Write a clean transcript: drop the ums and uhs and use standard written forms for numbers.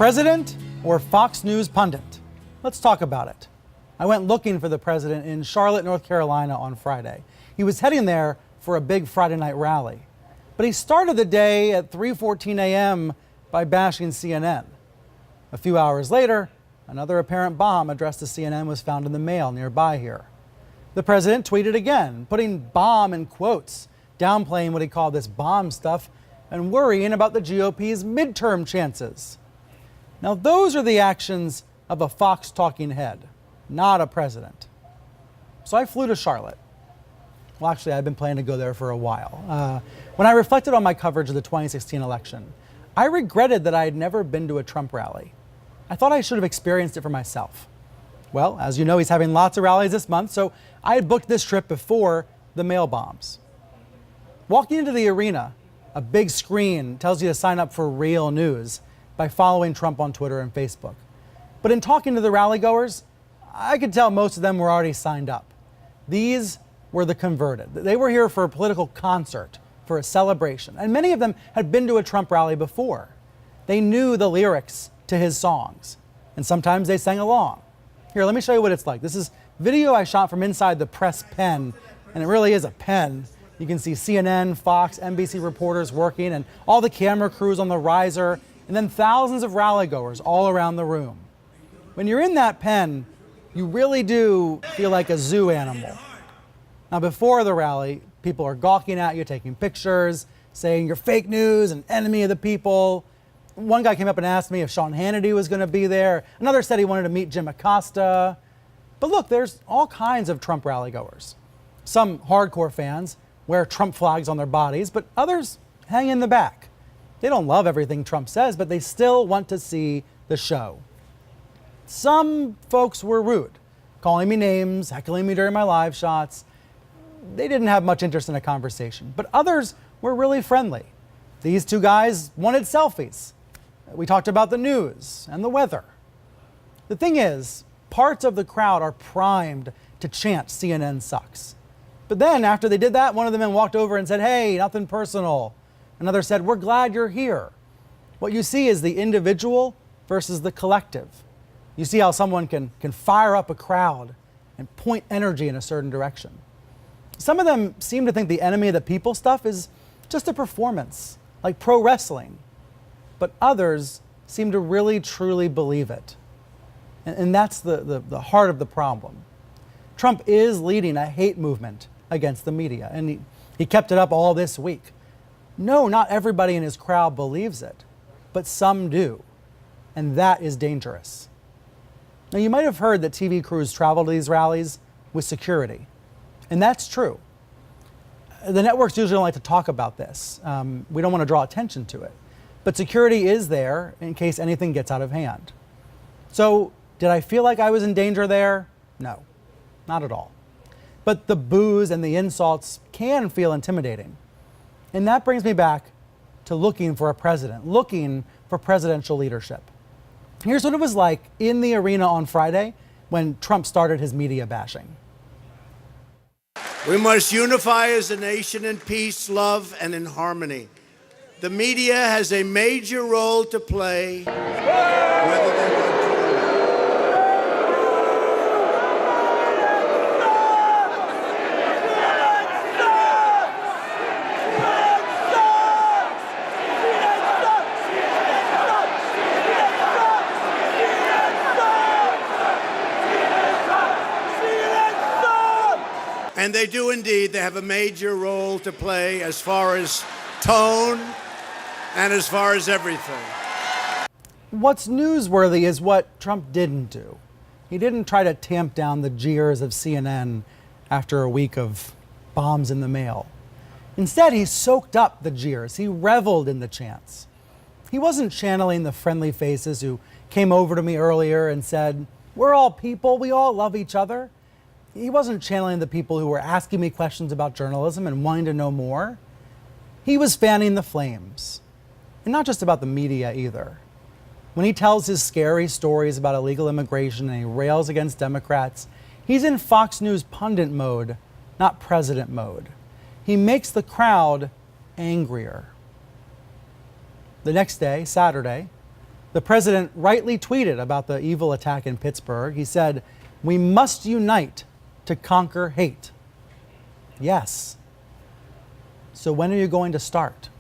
President or Fox News pundit? Let's talk about it. I went looking for the president in Charlotte, North Carolina on Friday. He was heading there for a big Friday night rally. But he started the day at 3:14 a.m. by bashing CNN. A few hours later, another apparent bomb addressed to CNN was found in the mail nearby here. The president tweeted again, putting bomb in quotes, downplaying what he called this bomb stuff and worrying about the GOP's midterm chances. Now, those are the actions of a Fox talking head, not a president. So I flew to Charlotte. Well, actually, I've been planning to go there for a while. When I reflected on my coverage of the 2016 election, I regretted that I had never been to a Trump rally. I thought I should have experienced it for myself. Well, as you know, he's having lots of rallies this month, so I had booked this trip before the mail bombs. Walking into the arena, a big screen tells you to sign up for real news by following Trump on Twitter and Facebook. But in talking to the rally goers, I could tell most of them were already signed up. These were the converted. They were here for a political concert, for a celebration, and many of them had been to a Trump rally before. They knew the lyrics to his songs, and sometimes they sang along. Here, let me show you what it's like. This is video I shot from inside the press pen, and it really is a pen. You can see CNN, Fox, NBC reporters working, and all the camera crews on the riser, and then thousands of rally goers all around the room. When you're in that pen, you really do feel like a zoo animal. Now, before the rally, people are gawking at you, taking pictures, saying you're fake news and enemy of the people. One guy came up and asked me if Sean Hannity was going to be there. Another said he wanted to meet Jim Acosta. But look, there's all kinds of Trump rally goers. Some hardcore fans wear Trump flags on their bodies, but others hang in the back. They don't love everything Trump says, but they still want to see the show. Some folks were rude, calling me names, heckling me during my live shots. They didn't have much interest in a conversation, but others were really friendly. These two guys wanted selfies. We talked about the news and the weather. The thing is, parts of the crowd are primed to chant CNN sucks. But then after they did that, one of the men walked over and said, "Hey, nothing personal." Another said, "We're glad you're here." What you see is the individual versus the collective. You see how someone can fire up a crowd and point energy in a certain direction. Some of them seem to think the enemy of the people stuff is just a performance, like pro wrestling. But others seem to really, truly believe it. And that's the heart of the problem. Trump is leading a hate movement against the media, and he kept it up all this week. No, not everybody in his crowd believes it, but some do. And that is dangerous. Now, you might have heard that TV crews travel to these rallies with security. And that's true. The networks usually don't like to talk about this. We don't want to draw attention to it. But security is there in case anything gets out of hand. So, did I feel like I was in danger there? No, not at all. But the boos and the insults can feel intimidating. And that brings me back to looking for a president, looking for presidential leadership. Here's what it was like in the arena on Friday when Trump started his media bashing. We must unify as a nation in peace, love, and in harmony. The media has a major role to play, whether they want to or not. And they do indeed. They have a major role to play as far as tone and as far as everything. What's newsworthy is what Trump didn't do. He didn't try to tamp down the jeers of CNN after a week of bombs in the mail. Instead, he soaked up the jeers. He reveled in the chants. He wasn't channeling the friendly faces who came over to me earlier and said, "We're all people, we all love each other." He wasn't channeling the people who were asking me questions about journalism and wanting to know more. He was fanning the flames. And not just about the media either. When he tells his scary stories about illegal immigration and he rails against Democrats, he's in Fox News pundit mode, not president mode. He makes the crowd angrier. The next day, Saturday, The president rightly tweeted about the evil attack in Pittsburgh. He said, "We must unite to conquer hate." Yes. So when are you going to start?